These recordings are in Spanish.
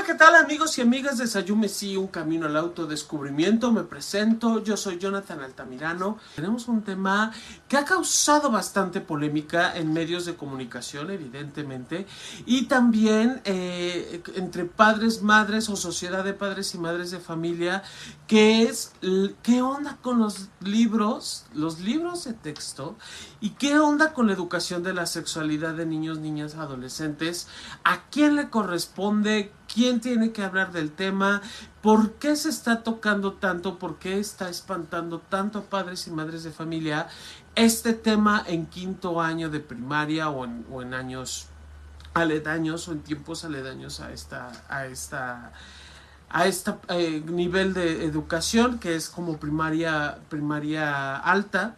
¿qué tal amigos y amigas de Sayume Sí, un camino al autodescubrimiento? Me presento, yo soy Jonathan Altamirano. Tenemos un tema que ha causado bastante polémica en medios de comunicación, evidentemente, y también entre padres, madres o sociedad de padres y madres de familia, que es qué onda con los libros de texto, y qué onda con la educación de la sexualidad de niños, niñas, adolescentes, a quién le corresponde, quién tiene que hablar del tema, por qué se está tocando tanto, por qué está espantando tanto a padres y madres de familia este tema en quinto año de primaria o en años aledaños o en tiempos aledaños a este nivel de educación que es como primaria alta.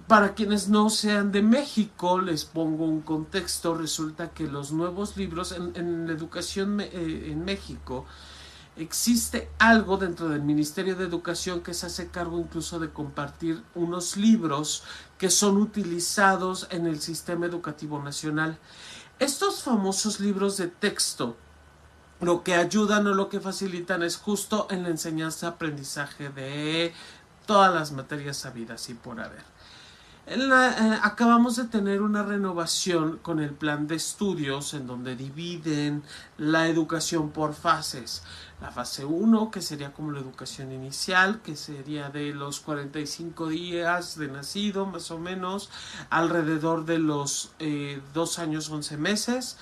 Para quienes no sean de México, les pongo un contexto. Resulta que los nuevos libros en la educación en México, existe algo dentro del Ministerio de Educación que se hace cargo incluso de compartir unos libros que son utilizados en el sistema educativo nacional. Estos famosos libros de texto lo que ayudan o lo que facilitan es justo en la enseñanza-aprendizaje de todas las materias habidas y por haber. Acabamos de tener una renovación con el plan de estudios en donde dividen la educación por fases. La fase 1, que sería como la educación inicial, que sería de los 45 días de nacido, más o menos, alrededor de los 2 años 11 meses.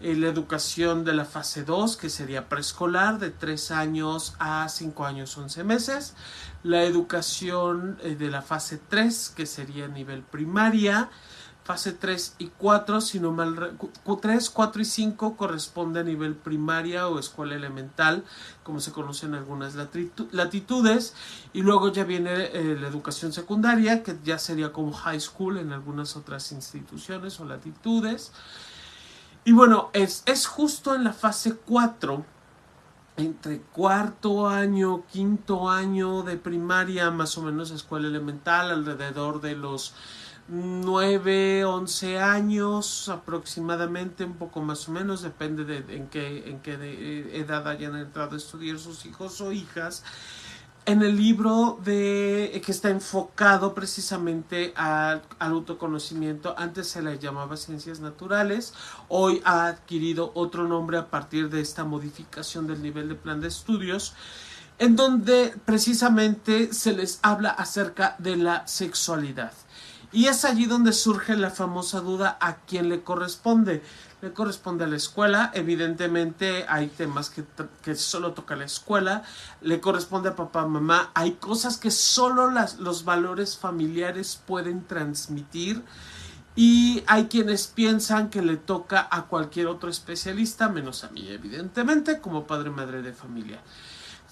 La educación de la fase 2, que sería preescolar, de 3 años a 5 años 11 meses. La educación de la fase 3, que sería nivel primaria. Fase 3 y 4, si no mal 3, 4 y 5 corresponde a nivel primaria o escuela elemental, como se conocen algunas latitudes. Y luego ya viene la educación secundaria, que ya sería como high school en algunas otras instituciones o latitudes. Y bueno, es justo en la fase 4, entre cuarto año, quinto año de primaria, más o menos escuela elemental, alrededor de los 9, 11 años aproximadamente, un poco más o menos, depende de en qué edad hayan entrado a estudiar sus hijos o hijas. En el libro que está enfocado precisamente al autoconocimiento, antes se le llamaba ciencias naturales, hoy ha adquirido otro nombre a partir de esta modificación del nivel de plan de estudios, en donde precisamente se les habla acerca de la sexualidad. Y es allí donde surge la famosa duda a quién le corresponde. Le corresponde a la escuela, evidentemente hay temas que solo toca la escuela, le corresponde a papá, mamá, hay cosas que solo los valores familiares pueden transmitir y hay quienes piensan que le toca a cualquier otro especialista, menos a mí, evidentemente, como padre y madre de familia.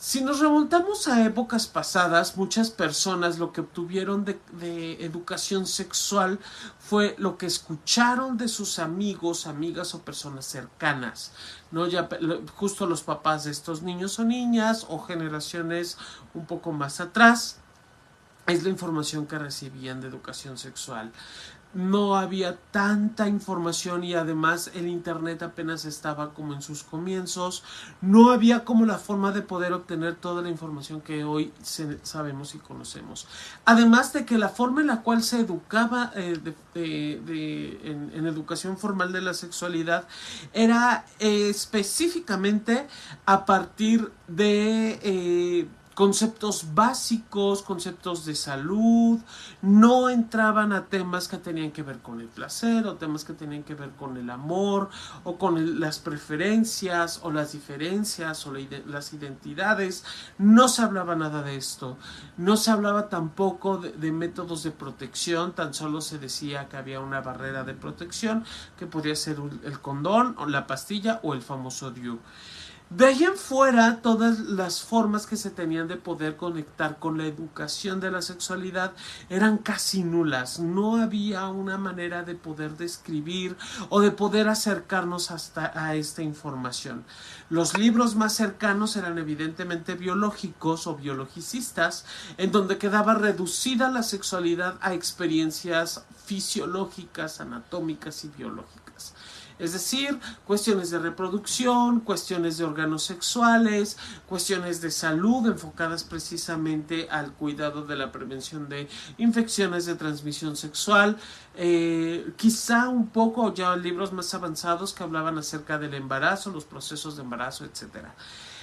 Si nos remontamos a épocas pasadas, muchas personas lo que obtuvieron de educación sexual fue lo que escucharon de sus amigos, amigas o personas cercanas, ¿no? Ya justo los papás de estos niños o niñas o generaciones un poco más atrás, es la información que recibían de educación sexual. No había tanta información y además el internet apenas estaba como en sus comienzos. No había como la forma de poder obtener toda la información que hoy sabemos y conocemos. Además de que la forma en la cual se educaba en educación formal de la sexualidad era específicamente a partir de conceptos básicos, conceptos de salud, no entraban a temas que tenían que ver con el placer o temas que tenían que ver con el amor o con las preferencias o las diferencias o las identidades. No se hablaba nada de esto. No se hablaba tampoco de métodos de protección, tan solo se decía que había una barrera de protección que podía ser el condón o la pastilla o el famoso DIU. De ahí en fuera, todas las formas que se tenían de poder conectar con la educación de la sexualidad eran casi nulas. No había una manera de poder describir o de poder acercarnos hasta a esta información. Los libros más cercanos eran evidentemente biológicos o biologicistas, en donde quedaba reducida la sexualidad a experiencias fisiológicas, anatómicas y biológicas. Es decir, cuestiones de reproducción, cuestiones de órganos sexuales, cuestiones de salud enfocadas precisamente al cuidado de la prevención de infecciones de transmisión sexual, quizá un poco ya libros más avanzados que hablaban acerca del embarazo, los procesos de embarazo, etcétera.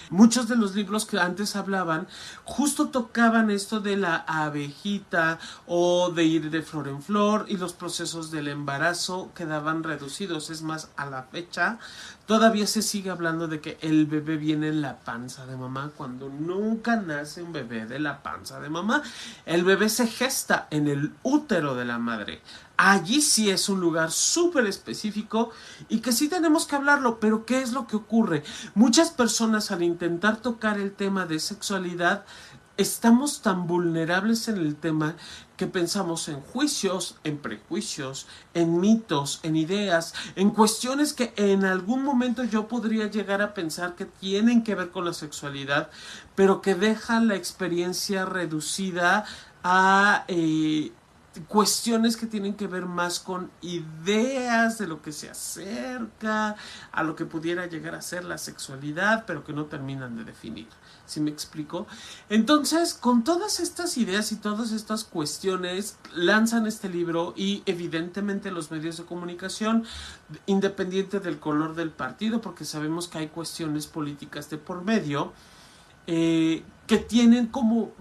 Muchos de los libros que antes hablaban justo tocaban esto de la abejita o de ir de flor en flor, y los procesos del embarazo quedaban reducidos. Es más, a la fecha todavía se sigue hablando de que el bebé viene en la panza de mamá, cuando nunca nace un bebé de la panza de mamá. El bebé se gesta en el útero de la madre. Allí sí es un lugar súper específico y que sí tenemos que hablarlo. Pero ¿qué es lo que ocurre? Muchas personas, al intentar tocar el tema de sexualidad, estamos tan vulnerables en el tema que pensamos en juicios, en prejuicios, en mitos, en ideas, en cuestiones que en algún momento yo podría llegar a pensar que tienen que ver con la sexualidad, pero que dejan la experiencia reducida a cuestiones que tienen que ver más con ideas de lo que se acerca a lo que pudiera llegar a ser la sexualidad, pero que no terminan de definir. ¿Sí me explico? Entonces, con todas estas ideas y todas estas cuestiones, lanzan este libro, y evidentemente los medios de comunicación, independiente del color del partido, porque sabemos que hay cuestiones políticas de por medio, que tienen como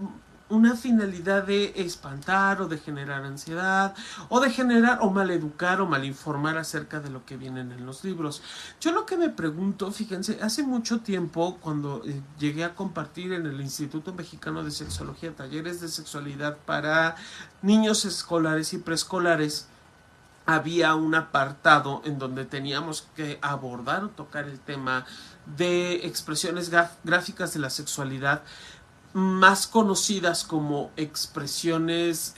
una finalidad de espantar o de generar ansiedad o de generar o maleducar o malinformar acerca de lo que vienen en los libros. Yo lo que me pregunto, fíjense, hace mucho tiempo cuando llegué a compartir en el Instituto Mexicano de Sexología talleres de sexualidad para niños escolares y preescolares, había un apartado en donde teníamos que abordar o tocar el tema de expresiones gráficas de la sexualidad, más conocidas como expresiones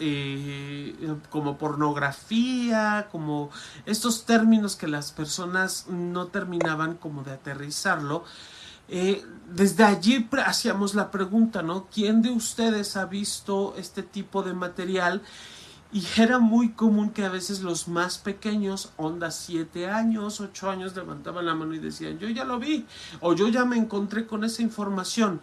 como pornografía, como estos términos que las personas no terminaban como de aterrizarlo. Desde allí hacíamos la pregunta, ¿no? ¿Quién de ustedes ha visto este tipo de material? Y era muy común que a veces los más pequeños, onda 7 años, 8 años, levantaban la mano y decían, yo ya lo vi, o yo ya me encontré con esa información.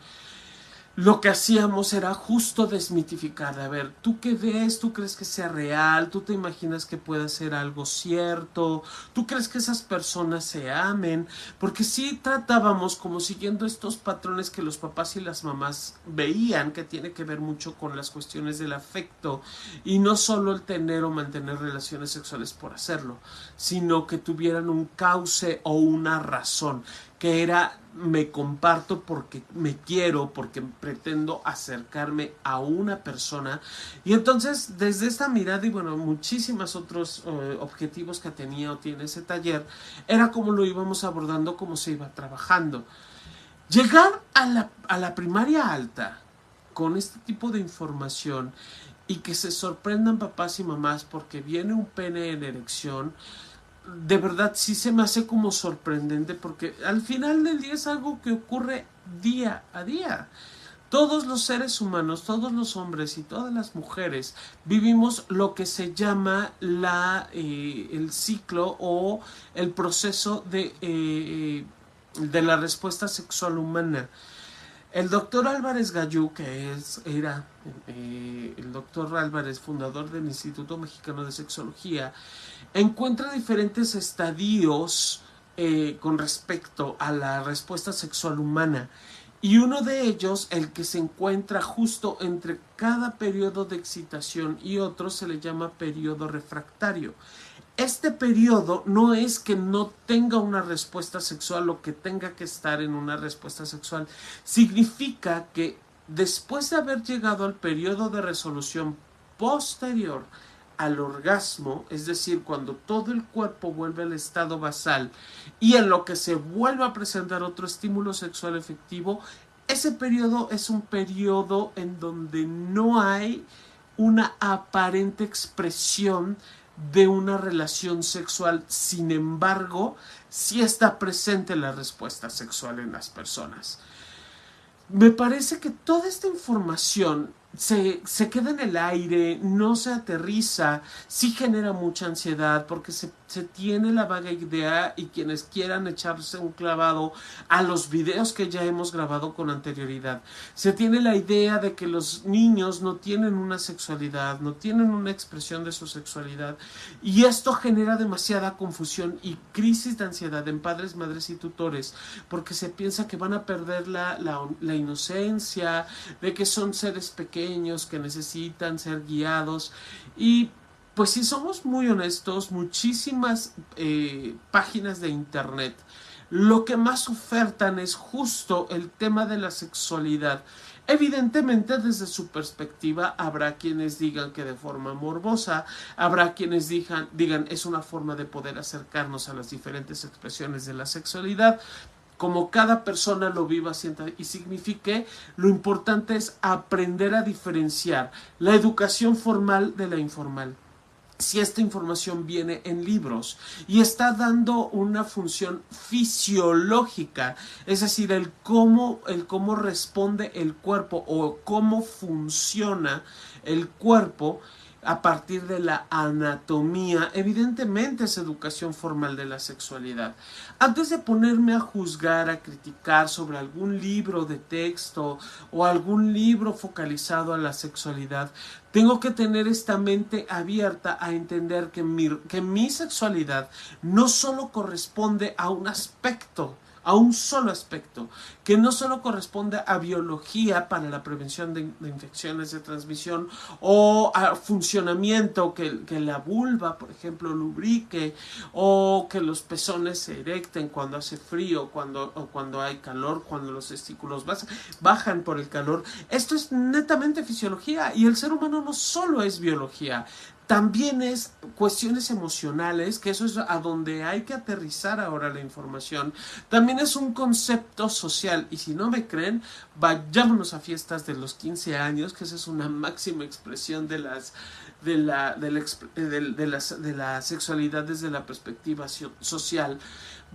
Lo que hacíamos era justo desmitificar. A ver, ¿tú qué ves? ¿Tú crees que sea real? ¿Tú te imaginas que pueda ser algo cierto? ¿Tú crees que esas personas se amen? Porque sí tratábamos como siguiendo estos patrones que los papás y las mamás veían, que tiene que ver mucho con las cuestiones del afecto, y no solo el tener o mantener relaciones sexuales por hacerlo, sino que tuvieran un cauce o una razón, que era, me comparto porque me quiero, porque pretendo acercarme a una persona. Y entonces, desde esta mirada y bueno, muchísimos otros objetivos que tenía o tiene ese taller, era como lo íbamos abordando, cómo se iba trabajando. Llegar a la primaria alta con este tipo de información y que se sorprendan papás y mamás porque viene un pene en erección, de verdad sí se me hace como sorprendente, porque al final del día es algo que ocurre día a día. Todos los seres humanos, todos los hombres y todas las mujeres vivimos lo que se llama el ciclo o el proceso de la respuesta sexual humana. El doctor Álvarez Gallú, que era el doctor Álvarez, fundador del Instituto Mexicano de Sexología, encuentra diferentes estadios con respecto a la respuesta sexual humana. Y uno de ellos, el que se encuentra justo entre cada periodo de excitación y otro, se le llama periodo refractario. Este periodo no es que no tenga una respuesta sexual o que tenga que estar en una respuesta sexual. Significa que después de haber llegado al periodo de resolución posterior al orgasmo, es decir, cuando todo el cuerpo vuelve al estado basal y en lo que se vuelve a presentar otro estímulo sexual efectivo, ese periodo es un periodo en donde no hay una aparente expresión de una relación sexual. Sin embargo, sí está presente la respuesta sexual en las personas. Me parece que toda esta información se queda en el aire, no se aterriza, sí genera mucha ansiedad porque se tiene la vaga idea, y quienes quieran echarse un clavado a los videos que ya hemos grabado con anterioridad, se tiene la idea de que los niños no tienen una sexualidad, no tienen una expresión de su sexualidad, y esto genera demasiada confusión y crisis de ansiedad en padres, madres y tutores, porque se piensa que van a perder la inocencia, de que son seres pequeños que necesitan ser guiados. Y pues si somos muy honestos, muchísimas páginas de internet lo que más ofertan es justo el tema de la sexualidad. Evidentemente, desde su perspectiva, habrá quienes digan que de forma morbosa, habrá quienes digan es una forma de poder acercarnos a las diferentes expresiones de la sexualidad, como cada persona lo viva, sienta y signifique. Lo importante es aprender a diferenciar la educación formal de la informal. Si esta información viene en libros y está dando una función fisiológica, es decir, el cómo responde el cuerpo o cómo funciona el cuerpo a partir de la anatomía, evidentemente es educación formal de la sexualidad. Antes de ponerme a juzgar, a criticar sobre algún libro de texto o algún libro focalizado a la sexualidad, tengo que tener esta mente abierta a entender que mi sexualidad no solo corresponde a un aspecto, a un solo aspecto, que no solo corresponde a biología para la prevención de infecciones de transmisión o a funcionamiento, que la vulva, por ejemplo, lubrique, o que los pezones se erecten cuando hace frío o cuando hay calor, cuando los testículos bajan por el calor. Esto es netamente fisiología, y el ser humano no solo es biología, también es cuestiones emocionales, que eso es a donde hay que aterrizar ahora la información. También es un concepto social, y si no me creen, vayámonos a fiestas de los 15 años, que esa es una máxima expresión de la sexualidad desde la perspectiva social.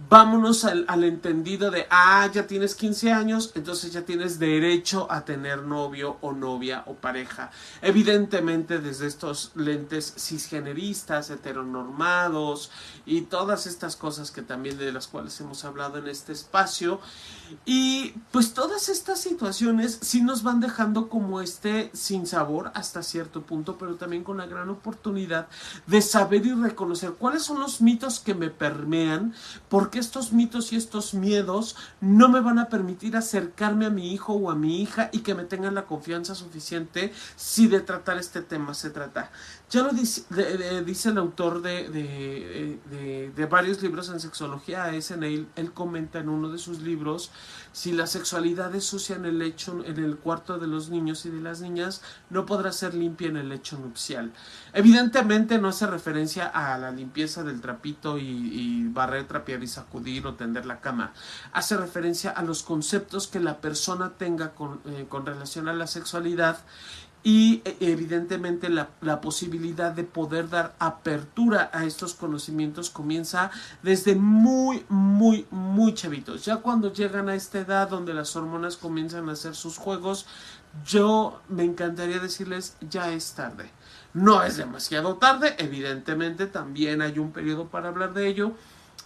Vámonos al entendido de, ya tienes 15 años, entonces ya tienes derecho a tener novio o novia o pareja. Evidentemente desde estos lentes cisgeneristas, heteronormados y todas estas cosas que también de las cuales hemos hablado en este espacio. Y pues todas estas situaciones sí nos van dejando como sin sabor hasta cierto punto, pero también con la gran oportunidad de saber y reconocer cuáles son los mitos que me permean, porque estos mitos y estos miedos no me van a permitir acercarme a mi hijo o a mi hija y que me tengan la confianza suficiente si de tratar este tema se trata. Ya lo dice el autor de varios libros en sexología, A.S. Neil. Él comenta en uno de sus libros: si la sexualidad es sucia en el lecho, en el cuarto de los niños y de las niñas, no podrá ser limpia en el lecho nupcial. Evidentemente no hace referencia a la limpieza del trapito y barrer, trapear y sacudir o tender la cama. Hace referencia a los conceptos que la persona tenga con relación a la sexualidad, y evidentemente la posibilidad de poder dar apertura a estos conocimientos comienza desde muy chavitos. Ya cuando llegan a esta edad donde las hormonas comienzan a hacer sus juegos, yo me encantaría decirles, ya es tarde. No es demasiado tarde, evidentemente también hay un periodo para hablar de ello,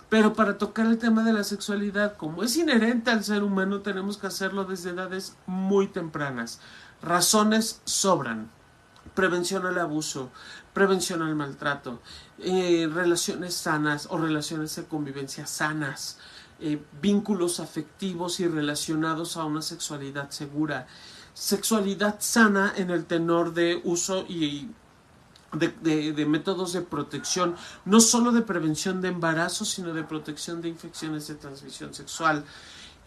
pero para tocar el tema de la sexualidad, como es inherente al ser humano, tenemos que hacerlo desde edades muy tempranas. Razones sobran: prevención al abuso, prevención al maltrato, relaciones sanas o relaciones de convivencia sanas, vínculos afectivos y relacionados a una sexualidad segura, sexualidad sana en el tenor de uso y de métodos de protección, no solo de prevención de embarazo, sino de protección de infecciones de transmisión sexual,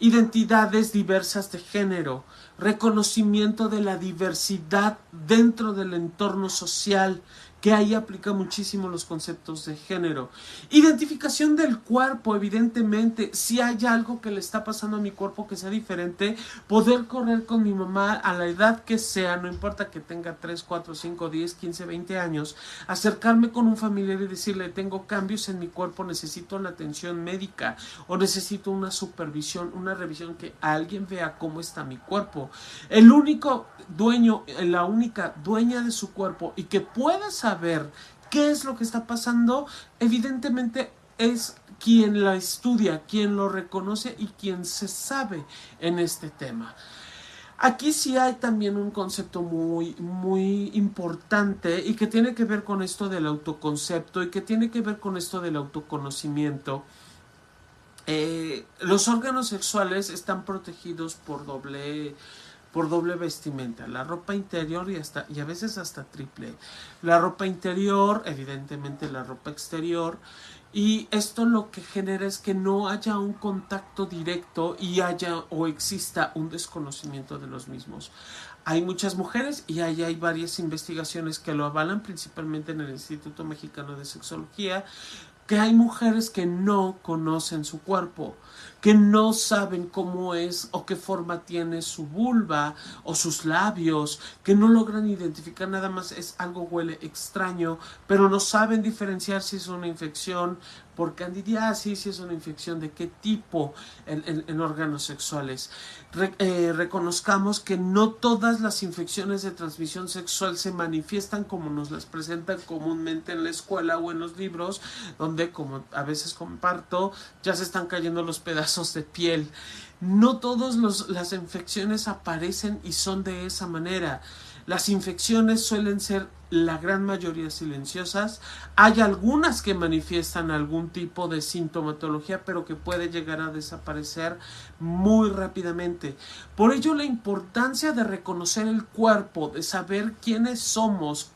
identidades diversas de género, reconocimiento de la diversidad dentro del entorno social, que ahí aplica muchísimo los conceptos de género. Identificación del cuerpo, evidentemente, si hay algo que le está pasando a mi cuerpo que sea diferente, poder correr con mi mamá a la edad que sea, no importa que tenga 3, 4, 5, 10, 15, 20 años, acercarme con un familiar y decirle, tengo cambios en mi cuerpo, necesito la atención médica o necesito una supervisión, una revisión, que alguien vea cómo está mi cuerpo. El único dueño, la única dueña de su cuerpo y que pueda saber qué es lo que está pasando, evidentemente es quien la estudia, quien lo reconoce y quien se sabe en este tema. Aquí sí hay también un concepto muy importante y que tiene que ver con esto del autoconcepto y que tiene que ver con esto del autoconocimiento. Los órganos sexuales están protegidos por doble vestimenta, la ropa interior y a veces hasta triple. La ropa interior, evidentemente la ropa exterior, y esto lo que genera es que no haya un contacto directo y haya o exista un desconocimiento de los mismos. Hay muchas mujeres y hay varias investigaciones que lo avalan, principalmente en el Instituto Mexicano de Sexología, que hay mujeres que no conocen su cuerpo, que no saben cómo es o qué forma tiene su vulva o sus labios, que no logran identificar, nada más es algo huele extraño, pero no saben diferenciar si es una infección por candidiasis, si es una infección de qué tipo en órganos sexuales. Reconozcamos que no todas las infecciones de transmisión sexual se manifiestan como nos las presentan comúnmente en la escuela o en los libros, donde, como a veces comparto, ya se están cayendo los pedazos de piel. No todas las infecciones aparecen y son de esa manera. Las infecciones suelen ser la gran mayoría silenciosas. Hay algunas que manifiestan algún tipo de sintomatología, pero que puede llegar a desaparecer muy rápidamente. Por ello, la importancia de reconocer el cuerpo, de saber quiénes somos,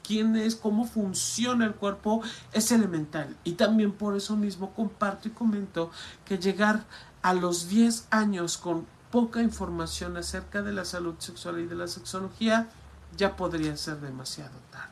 cómo funciona el cuerpo, es elemental. Y también por eso mismo comparto y comento que llegar a los 10 años con poca información acerca de la salud sexual y de la sexología ya podría ser demasiado tarde.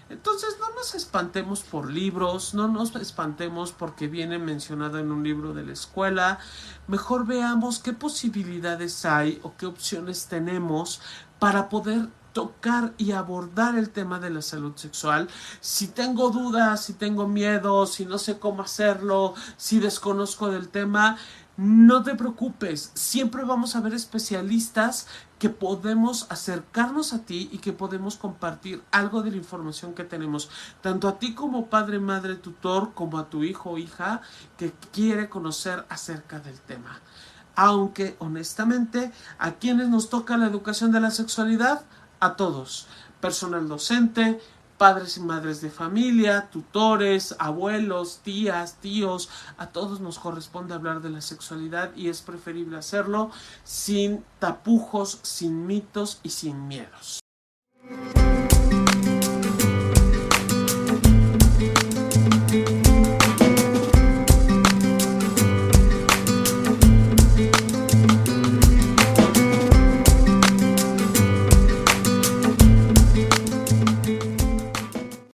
Entonces no nos espantemos por libros, no nos espantemos porque viene mencionado en un libro de la escuela. Mejor veamos qué posibilidades hay o qué opciones tenemos para poder tocar y abordar el tema de la salud sexual. Si tengo dudas, si tengo miedo, si no sé cómo hacerlo, si desconozco del tema, no te preocupes, siempre vamos a ver especialistas que podemos acercarnos a ti y que podemos compartir algo de la información que tenemos, tanto a ti como padre, madre, tutor, como a tu hijo o hija que quiere conocer acerca del tema. Aunque honestamente, ¿a quienes nos toca la educación de la sexualidad? A todos, personal docente, padres y madres de familia, tutores, abuelos, tías, tíos, a todos nos corresponde hablar de la sexualidad y es preferible hacerlo sin tapujos, sin mitos y sin miedos.